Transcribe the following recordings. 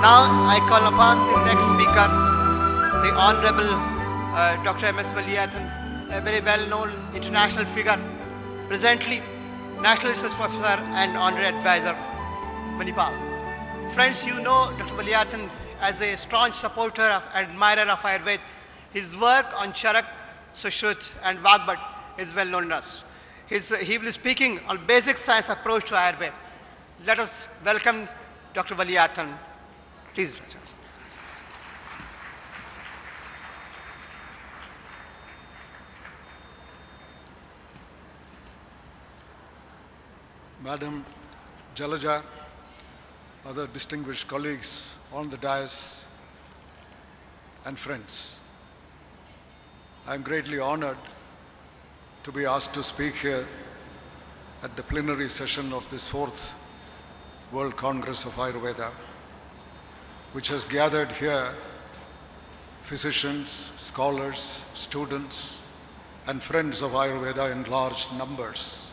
Now I call upon the next speaker, the Honorable Dr. M.S.Valiathan, a very well-known international figure, presently National Research Professor and Honorary Advisor, Manipal. Friends, you know Dr. Valiathan as a strong supporter and admirer of Ayurveda. His work on Charak, Sushrut and Vagbhat is well known to us. He will be speaking on basic science approach to Ayurveda. Let us welcome Dr. Valiathan. Please. Madam Jalaja, other distinguished colleagues on the dais, and friends, I am greatly honored to be asked to speak here at the plenary session of this 4th World Congress of Ayurveda, which has gathered here physicians, scholars, students, and friends of Ayurveda in large numbers.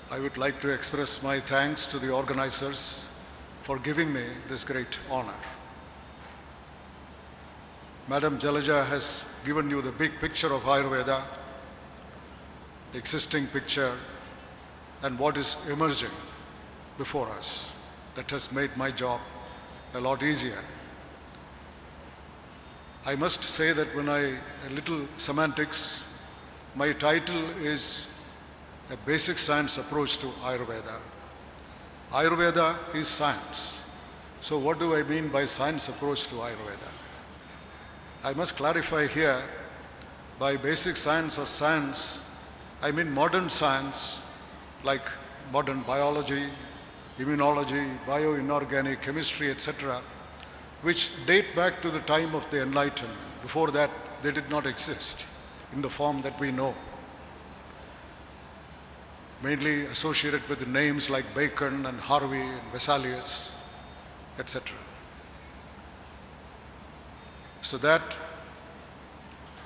I would like to express my thanks to the organizers for giving me this great honor. Madam Jalaja has given you the big picture of Ayurveda, the existing picture, and what is emerging before us. That has made my job a lot easier. I must say that a little semantics, my title is a basic science approach to Ayurveda. Ayurveda is science. So what do I mean by science approach to Ayurveda? I must clarify here, by basic science or science, I mean modern science like modern biology, immunology, bioinorganic, chemistry, etc., which date back to the time of the Enlightenment. Before that, they did not exist in the form that we know. Mainly associated with names like Bacon and Harvey and Vesalius, etc. So that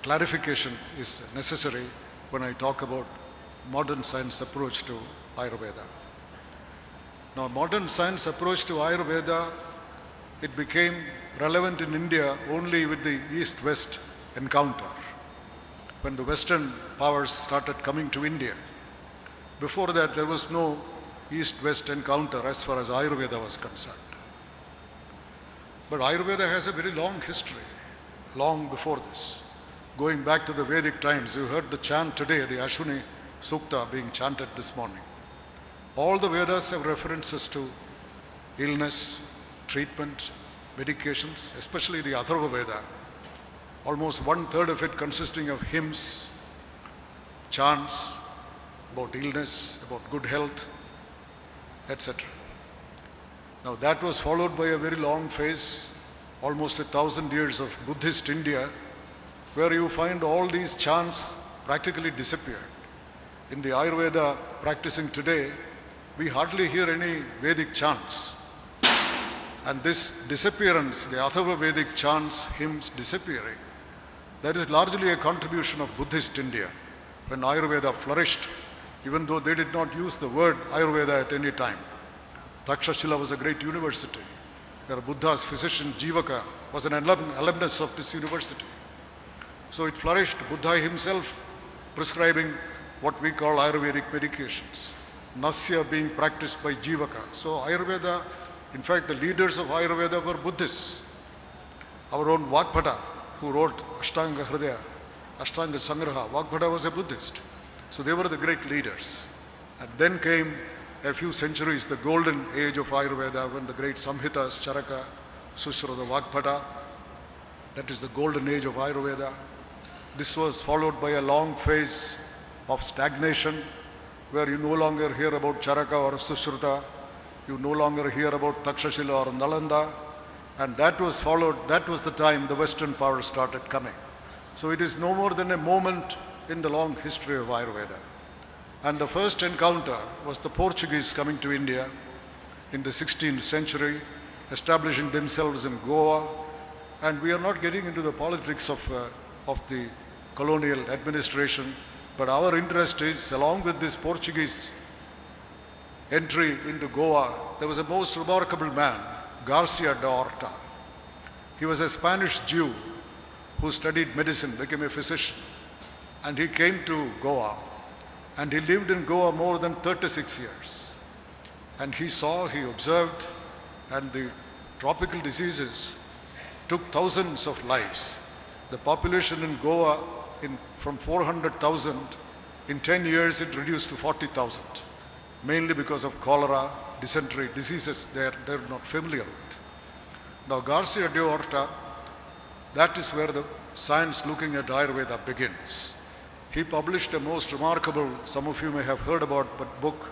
clarification is necessary when I talk about modern science approach to Ayurveda. Now, modern science approach to Ayurveda, it became relevant in India only with the East-West encounter, when the Western powers started coming to India. Before that, there was no East-West encounter as far as Ayurveda was concerned. But Ayurveda has a very long history, long before this. Going back to the Vedic times, you heard the chant today, the Ashwini Sukta being chanted this morning. All the Vedas have references to illness, treatment, medications, especially the Atharva Veda. Almost 1/3 of it consisting of hymns, chants, about illness, about good health, etc. Now that was followed by a very long phase, almost 1,000 years of Buddhist India, where you find all these chants practically disappeared. In the Ayurveda practicing today, we hardly hear any Vedic chants. And this disappearance, the Atharva Vedic chants, hymns disappearing, that is largely a contribution of Buddhist India. When Ayurveda flourished, even though they did not use the word Ayurveda at any time. Takshashila was a great university, where Buddha's physician Jivaka was an alumnus of this university. So it flourished, Buddha himself prescribing what we call Ayurvedic medications, Nasya being practiced by Jivaka. So Ayurveda, in fact the leaders of Ayurveda were Buddhists. Our own Vagbhata, who wrote Ashtanga Hridaya, Ashtanga Sangraha, Vagbhata was a Buddhist. So they were the great leaders. And then came a few centuries, the Golden Age of Ayurveda, when the great Samhitas, Charaka, Sushruta, Vagbhata, that is the Golden Age of Ayurveda. This was followed by a long phase of stagnation, where you no longer hear about Charaka or Sushruta, you no longer hear about Takshashila or Nalanda, and that was the time the Western powers started coming. So it is no more than a moment in the long history of Ayurveda. And the first encounter was the Portuguese coming to India in the 16th century, establishing themselves in Goa. And we are not getting into the politics of the colonial administration, but our interest is, along with this Portuguese entry into Goa, there was a most remarkable man, Garcia de Orta. He was a Spanish Jew who studied medicine, became a physician, and he came to Goa, and he lived in Goa more than 36 years. And he saw, he observed, and the tropical diseases took thousands of lives. The population in Goa, from 400,000, in 10 years it reduced to 40,000, mainly because of cholera, dysentery, diseases they're not familiar with. Now Garcia de Orta, that is where the science looking at Ayurveda begins. He published a most remarkable, some of you may have heard about, but book,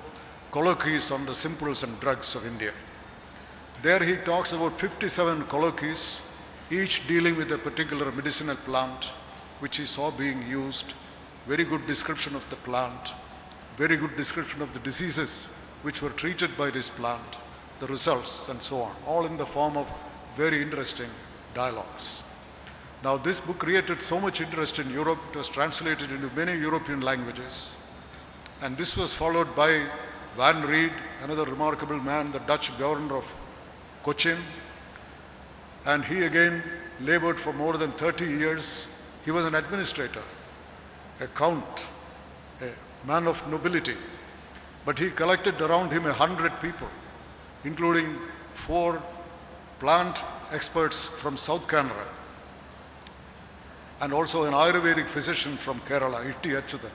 Colloquies on the Simples and Drugs of India. There he talks about 57 colloquies, each dealing with a particular medicinal plant which he saw being used, very good description of the plant, very good description of the diseases which were treated by this plant, the results and so on, all in the form of very interesting dialogues. Now this book created so much interest in Europe, it was translated into many European languages, and this was followed by Van Reed, another remarkable man, the Dutch governor of Cochin, and he again labored for more than 30 years. He was an administrator, a count, a man of nobility, but he collected around him 100 people, including 4 plant experts from South Canara, and also an Ayurvedic physician from Kerala, Itti Achyutan.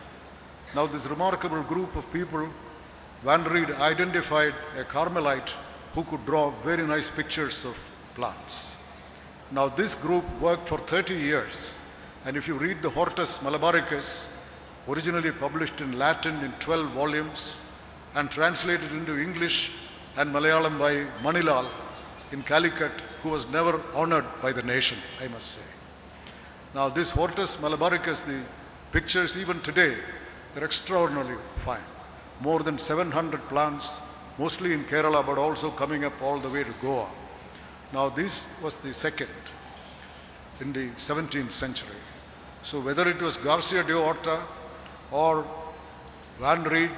Now this remarkable group of people, Van Reed identified a Carmelite who could draw very nice pictures of plants. Now this group worked for 30 years, and if you read the Hortus Malabaricus, originally published in Latin in 12 volumes and translated into English and Malayalam by Manilal in Calicut, who was never honored by the nation, I must say. Now this Hortus Malabaricus, the pictures even today, they're extraordinarily fine. More than 700 plants, mostly in Kerala, but also coming up all the way to Goa. Now this was the second in the 17th century. So whether it was Garcia de Orta or Van Reed,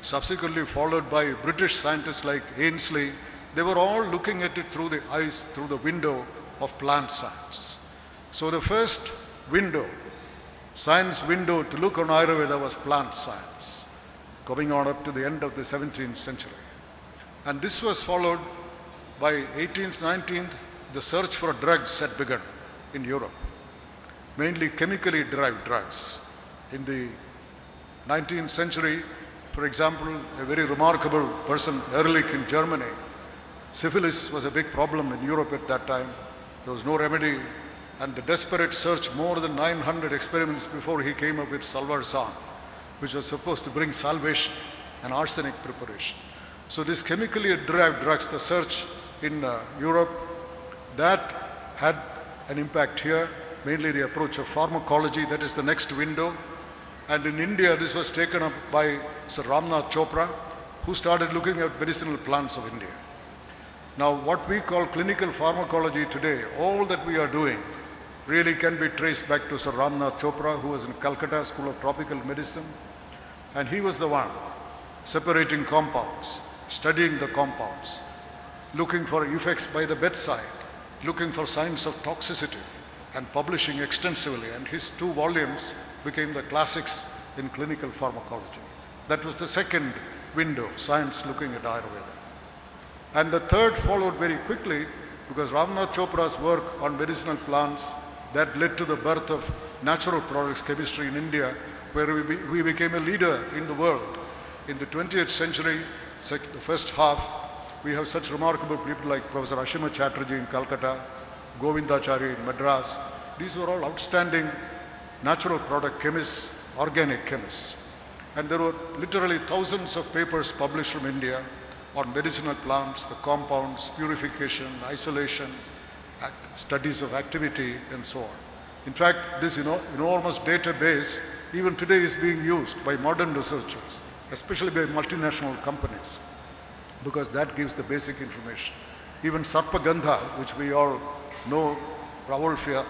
subsequently followed by British scientists like Ainsley, they were all looking at it through the eyes, through the window of plant science. So the first window, science window to look on Ayurveda was plant science, coming on up to the end of the 17th century. And this was followed by 18th, 19th, the search for drugs had begun in Europe, mainly chemically derived drugs. In the 19th century, for example, a very remarkable person, Ehrlich in Germany, syphilis was a big problem in Europe at that time. There was no remedy, and the desperate search, more than 900 experiments before he came up with salvarsan, which was supposed to bring salvation, an arsenic preparation. So this chemically derived drugs, the search in Europe, that had an impact here, mainly the approach of pharmacology, that is the next window. And in India, this was taken up by Sir Ramnath Chopra, who started looking at medicinal plants of India. Now, what we call clinical pharmacology today, all that we are doing really can be traced back to Sir Ramnath Chopra, who was in Calcutta School of Tropical Medicine. And he was the one separating compounds, studying the compounds, looking for effects by the bedside, looking for signs of toxicity, and publishing extensively. And his 2 volumes became the classics in clinical pharmacology. That was the second window, science looking at Ayurveda. And the third followed very quickly, because Ramnath Chopra's work on medicinal plants, that led to the birth of natural products chemistry in India, where we became a leader in the world. In the 20th century, the first half, we have such remarkable people like Professor Ashima Chatterjee in Calcutta, Govindachari in Madras. These were all outstanding natural product chemists, organic chemists. And there were literally thousands of papers published from India on medicinal plants, the compounds, purification, isolation, studies of activity, and so on. In fact, this enormous database even today is being used by modern researchers, especially by multinational companies, because that gives the basic information. Even Sarpagandha, which we all know, Ravolfia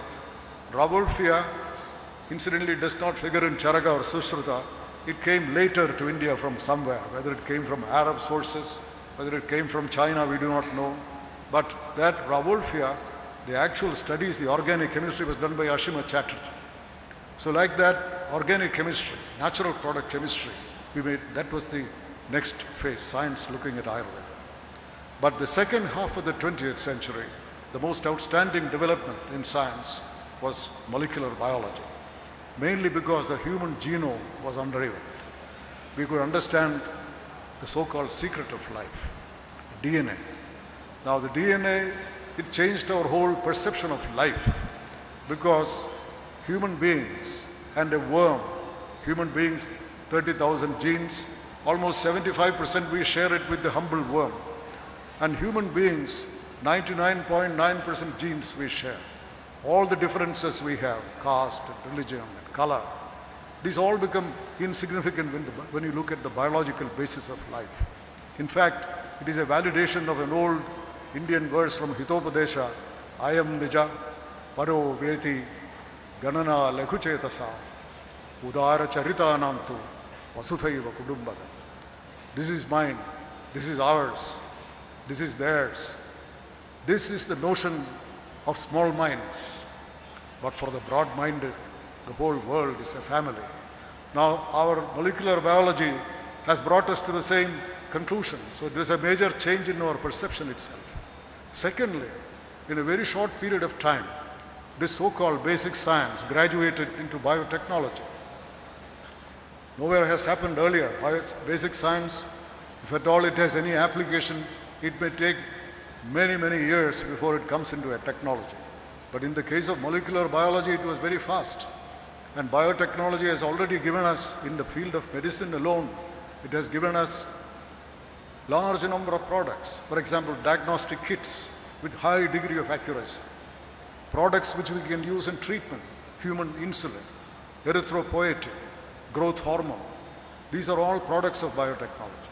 incidentally does not figure in Charaka or Sushruta. It came later to India from somewhere, whether it came from Arab sources, whether it came from China, we do not know. But that Ravolfia, the actual studies, the organic chemistry was done by Ashima Chatterjee. So like that, organic chemistry, natural product chemistry, that was the next phase, science looking at Ayurveda. But the second half of the 20th century, the most outstanding development in science was molecular biology, mainly because the human genome was unraveled. We could understand the so-called secret of life, DNA. Now the DNA, it changed our whole perception of life, because human beings and a worm, human beings, 30,000 genes, almost 75% we share it with the humble worm. And human beings, 99.9% genes we share. All the differences we have, caste, and religion, and color, these all become insignificant when you look at the biological basis of life. In fact, it is a validation of an old Indian verse from Hitopadesha, Ayam Nija, Paro Veti, Ganana Lekhuchetasa, Udara Charitanamtu, Vasudhaiva Kudumbada. This is mine, this is ours, this is theirs. This is the notion of small minds. But for the broad-minded, the whole world is a family. Now, our molecular biology has brought us to the same conclusion. So there is a major change in our perception itself. Secondly, in a very short period of time, this so-called basic science graduated into biotechnology. Nowhere has happened earlier. Basic science, if at all it has any application, it may take many, many years before it comes into a technology. But in the case of molecular biology, it was very fast. And biotechnology has already given us, in the field of medicine alone, it has given us large number of products. For example, diagnostic kits with high degree of accuracy. Products which we can use in treatment, human insulin, erythropoietin, growth hormone. These are all products of biotechnology.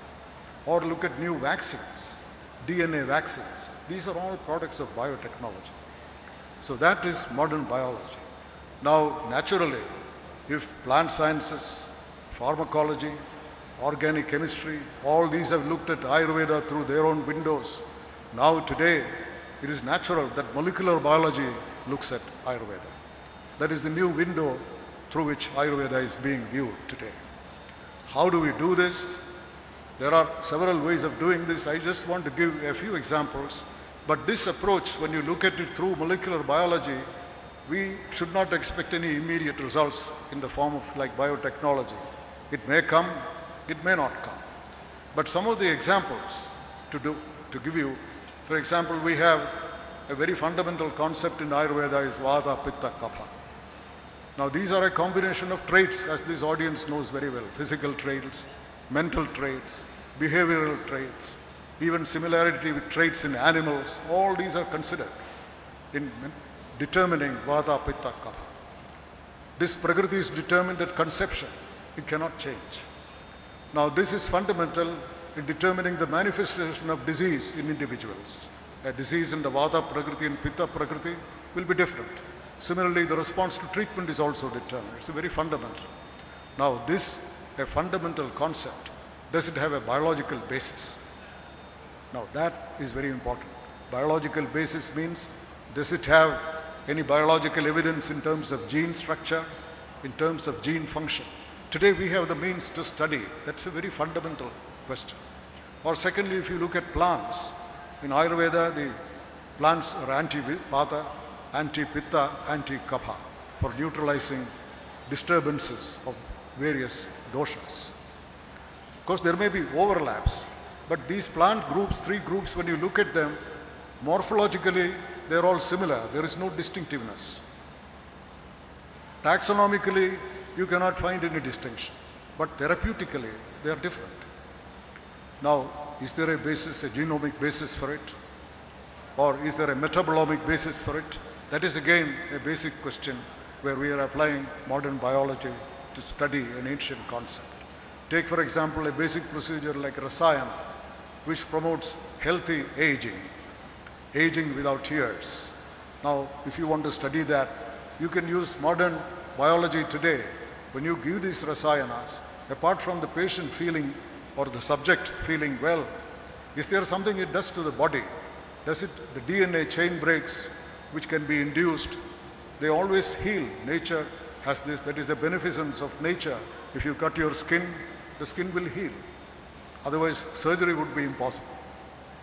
Or look at new vaccines, DNA vaccines. These are all products of biotechnology. So that is modern biology. Now, naturally, if plant sciences, pharmacology, organic chemistry, all these have looked at Ayurveda through their own windows. Now today, it is natural that molecular biology looks at Ayurveda. That is the new window through which Ayurveda is being viewed today. How do we do this? There are several ways of doing this. I just want to give a few examples. But this approach, when you look at it through molecular biology, we should not expect any immediate results in the form of like biotechnology. It may come, it may not come. But some of the examples to give you, for example, we have a very fundamental concept in Ayurveda is Vata, Pitta, Kapha. Now these are a combination of traits, as this audience knows very well, physical traits, mental traits, behavioral traits, even similarity with traits in animals. All these are considered in determining Vata, Pitta, Kapha. This Prakriti is determined at conception. It cannot change. Now this is fundamental in determining the manifestation of disease in individuals. A disease in the Vata Prakriti and Pitta Prakriti will be different. Similarly, the response to treatment is also determined. It's a very fundamental. Now this, a fundamental concept, does it have a biological basis? Now that is very important. Biological basis means, does it have any biological evidence in terms of gene structure, in terms of gene function? Today we have the means to study. That's a very fundamental question. Or secondly, if you look at plants, in Ayurveda the plants are anti-Vata, anti-Pitta, anti-Kapha for neutralizing disturbances of various doshas. Of course there may be overlaps, but these plant groups, three groups, when you look at them, morphologically they are all similar. There is no distinctiveness. Taxonomically, you cannot find any distinction, but therapeutically they are different. Now, is there a basis, a genomic basis for it? Or is there a metabolomic basis for it? That is again a basic question where we are applying modern biology to study an ancient concept. Take for example a basic procedure like Rasayana, which promotes healthy aging, aging without years. Now, if you want to study that, you can use modern biology today. When you give these Rasayanas, apart from the patient feeling or the subject feeling well, is there something it does to the body Does it, the DNA chain breaks which can be induced, they always heal. Nature has this, that is the beneficence of nature. If you cut your skin, the skin will heal. Otherwise, surgery would be impossible.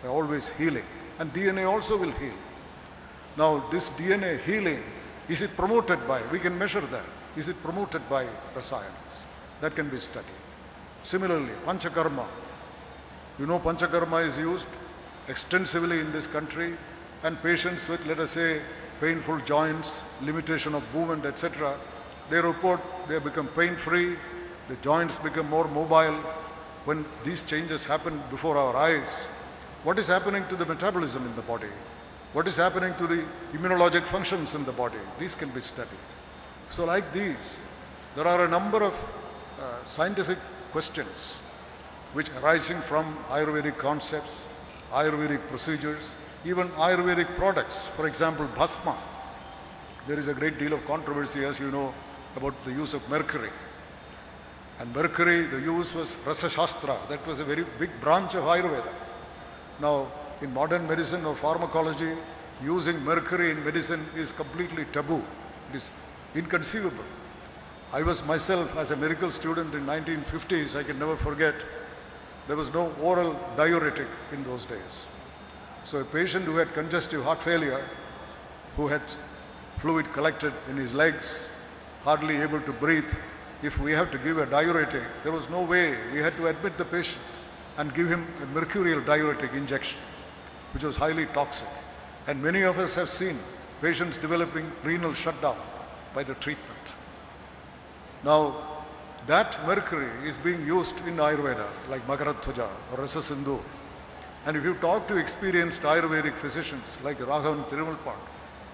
They're always healing. And DNA also will heal. Now, this DNA healing, is it promoted by, we can measure that. Is it promoted by rasayanas? That can be studied. Similarly, Panchakarma. You know, Panchakarma is used extensively in this country, and patients with, let us say, painful joints, limitation of movement, etc., they report they become pain-free, the joints become more mobile. When these changes happen before our eyes, what is happening to the metabolism in the body? What is happening to the immunologic functions in the body? These can be studied. So like these, there are a number of scientific questions which arising from Ayurvedic concepts, Ayurvedic procedures, even Ayurvedic products. For example, bhasma. There is a great deal of controversy, as you know, about the use of mercury. And mercury, the use was Rasa Shastra. That was a very big branch of Ayurveda. Now, in modern medicine or pharmacology, using mercury in medicine is completely taboo. It is inconceivable. I was myself, as a medical student in 1950s, I can never forget, there was no oral diuretic in those days. So a patient who had congestive heart failure, who had fluid collected in his legs, hardly able to breathe, if we have to give a diuretic, there was no way. We had to admit the patient and give him a mercurial diuretic injection, which was highly toxic. And many of us have seen patients developing renal shutdown by the treatment. Now, that mercury is being used in Ayurveda, like Makaratwaja or Rasa Sindhu. And if you talk to experienced Ayurvedic physicians like Raghavan Thirumalpad,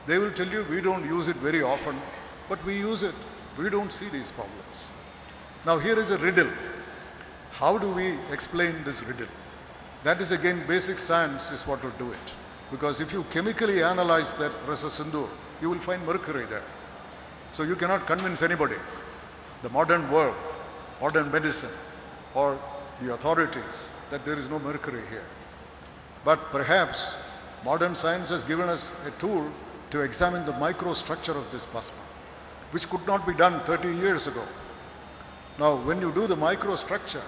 they will tell you we don't use it very often, but we use it. We don't see these problems. Now here is a riddle. How do we explain this riddle? That is again basic science is what will do it. Because if you chemically analyze that Rasa Sindhu, you will find mercury there. So you cannot convince anybody, the modern world, modern medicine, or the authorities, that there is no mercury here. But perhaps modern science has given us a tool to examine the microstructure of this plasma, which could not be done 30 years ago. Now, when you do the microstructure,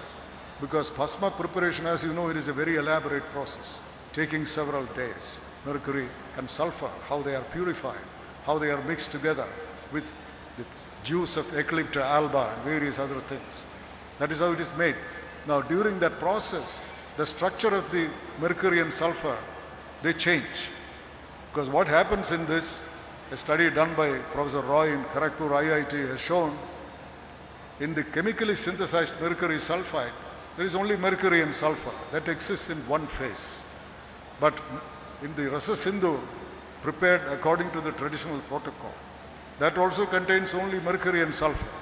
because plasma preparation, as you know, it is a very elaborate process, taking several days. Mercury and sulfur, how they are purified, how they are mixed together with the juice of Eclipta alba and various other things. That is how it is made. Now, during that process, the structure of the mercury and sulfur, they change. Because what happens in this, a study done by Professor Roy in Kharagpur IIT has shown, in the chemically synthesized mercury sulfide, there is only mercury and sulfur that exists in one phase. But in the Rasa Sindhu, prepared according to the traditional protocol, that also contains only mercury and sulfur,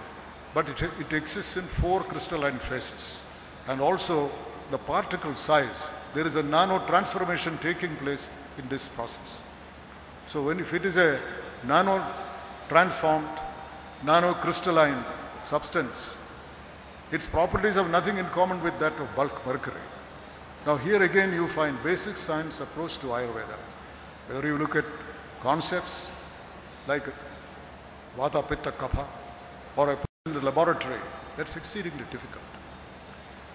but it exists in 4 crystalline phases. And also the particle size, there is a nano transformation taking place in this process. So if it is a nano transformed, nano crystalline substance, its properties have nothing in common with that of bulk mercury. Now here again you find basic science approach to Ayurveda. Whether you look at concepts like Vata, Pitta, Kapha, or a person in the laboratory, that's exceedingly difficult.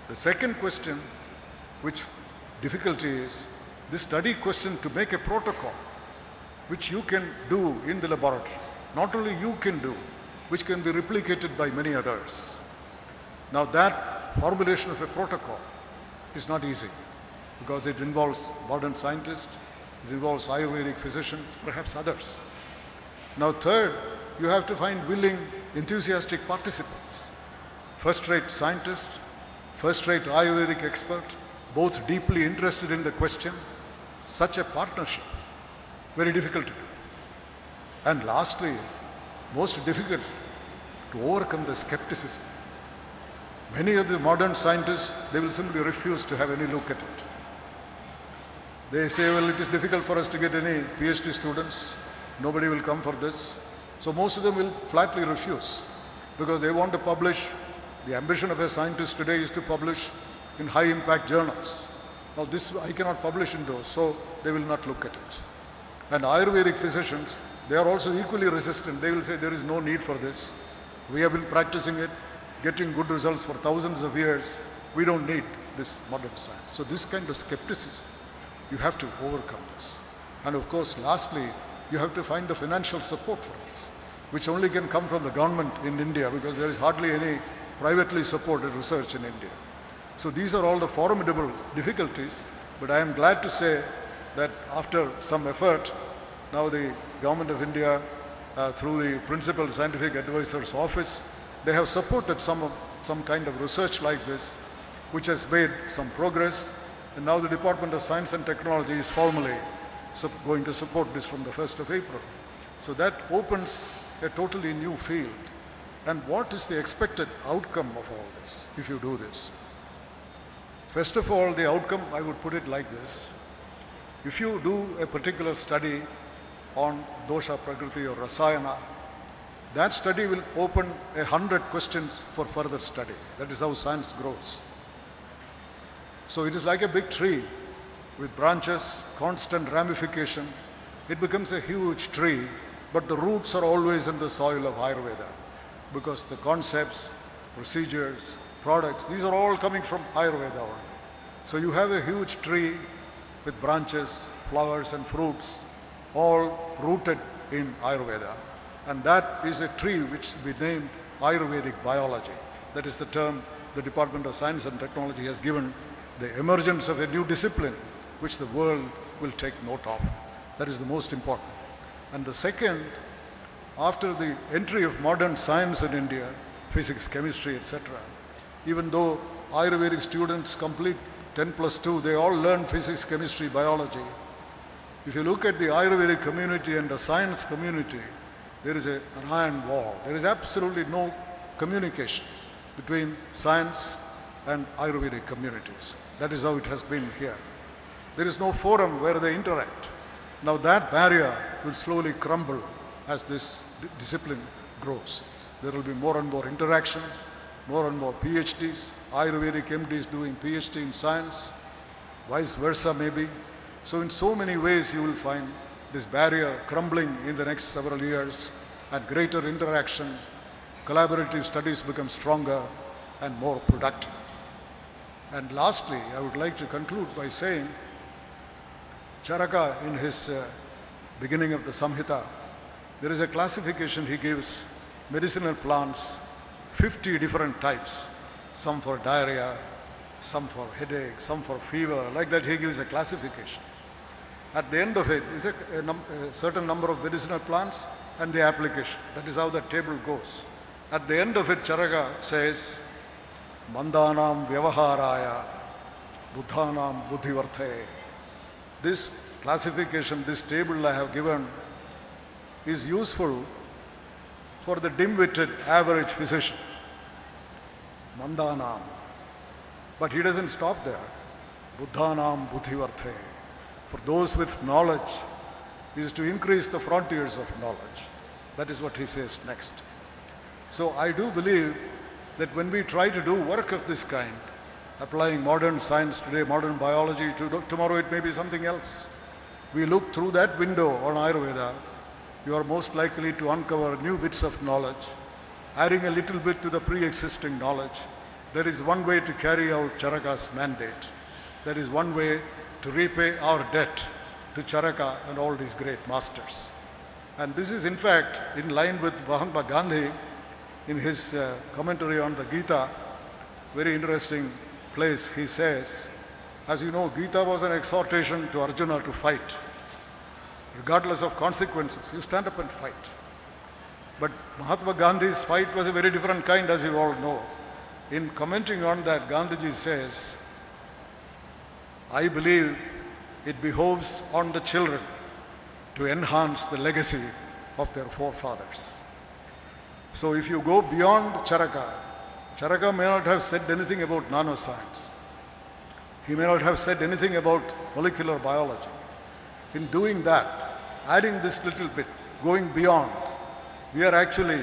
The second question, which difficulty is, this study question to make a protocol which you can do in the laboratory. Not only you can do, which can be replicated by many others. Now that formulation of a protocol is not easy because it involves modern scientists, it involves Ayurvedic physicians, perhaps others. Now third, you have to find willing, enthusiastic participants, first-rate scientists, first-rate Ayurvedic expert, both deeply interested in the question. Such a partnership, very difficult to do. And lastly, most difficult to overcome the skepticism. Many of the modern scientists, they will simply refuse to have any look at it. They say, well, it is difficult for us to get any PhD students. Nobody will come for this. So most of them will flatly refuse because they want to publish. The ambition of a scientist today is to publish in high-impact journals. Now this I cannot publish in those, so they will not look at it. And Ayurvedic physicians, they are also equally resistant. They will say there is no need for this. We have been practicing it, getting good results for thousands of years. We don't need this modern science. So this kind of skepticism, you have to overcome this. And of course, lastly, you have to find the financial support for this, which only can come from the government in India, because there is hardly any privately supported research in India. So these are all the formidable difficulties, but I am glad to say that after some effort, now the government of India, through the Principal Scientific Advisor's Office, they have supported some kind of research like this, which has made some progress. And now the Department of Science and Technology is formally going to support this from the 1st of April. So that opens a totally new field. And what is the expected outcome of all this if you do this? First of all, the outcome, I would put it like this. If you do a particular study on dosha, prakriti or rasayana, that study will open 100 questions for further study. That is how science grows. So it is like a big tree with branches, constant ramification. It becomes a huge tree, but the roots are always in the soil of Ayurveda, because the concepts, procedures, products, these are all coming from Ayurveda only. So you have a huge tree with branches, flowers and fruits, all rooted in Ayurveda. And that is a tree which we named Ayurvedic biology. That is the term the Department of Science and Technology has given the emergence of a new discipline which the world will take note of. That is the most important. And the second, after the entry of modern science in India, physics, chemistry, etc., even though Ayurvedic students complete 10+2, they all learn physics, chemistry, biology. If you look at the Ayurvedic community and the science community, there is an iron wall. There is absolutely no communication between science and Ayurvedic communities. That is how it has been here. There is no forum where they interact. Now that barrier will slowly crumble as this discipline grows. There will be more and more interaction, more and more PhDs, Ayurvedic MDs doing PhD in science, vice versa maybe. So in so many ways you will find this barrier crumbling in the next several years, and greater interaction, collaborative studies become stronger and more productive. And lastly, I would like to conclude by saying, Charaka in his beginning of the Samhita, there is a classification he gives, medicinal plants, 50 different types, some for diarrhea, some for headache, some for fever, like that he gives a classification. At the end of it is a certain number of medicinal plants and the application. That is how the table goes. At the end of it, Charaka says, Mandanam Vyavaharaya Buddhanam Buddhivarthaye. This classification, this table I have given is useful for the dim-witted average physician. Mandanam. But he doesn't stop there. Buddhanam Buddhivarthaye. For those with knowledge, is to increase the frontiers of knowledge. That is what he says next. So I do believe that when we try to do work of this kind, applying modern science today, modern biology, tomorrow it may be something else. We look through that window on Ayurveda, you are most likely to uncover new bits of knowledge, adding a little bit to the pre-existing knowledge. There is one way to carry out Charaka's mandate. There is one way to repay our debt to Charaka and all these great masters. And this is in fact in line with Mahatma Gandhi in his commentary on the Gita, very interesting place. He says, as you know, Gita was an exhortation to Arjuna to fight. Regardless of consequences, you stand up and fight. But Mahatma Gandhi's fight was a very different kind, as you all know. In commenting on that, Gandhiji says, I believe it behoves on the children to enhance the legacy of their forefathers. So if you go beyond Charaka, Charaka may not have said anything about nanoscience. He may not have said anything about molecular biology. In doing that, adding this little bit, going beyond, we are actually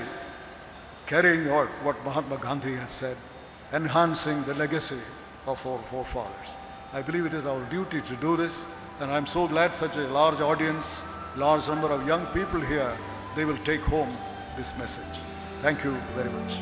carrying out what Mahatma Gandhi has said, enhancing the legacy of our forefathers. I believe it is our duty to do this, and I'm so glad such a large audience, large number of young people here, they will take home this message. Thank you very much.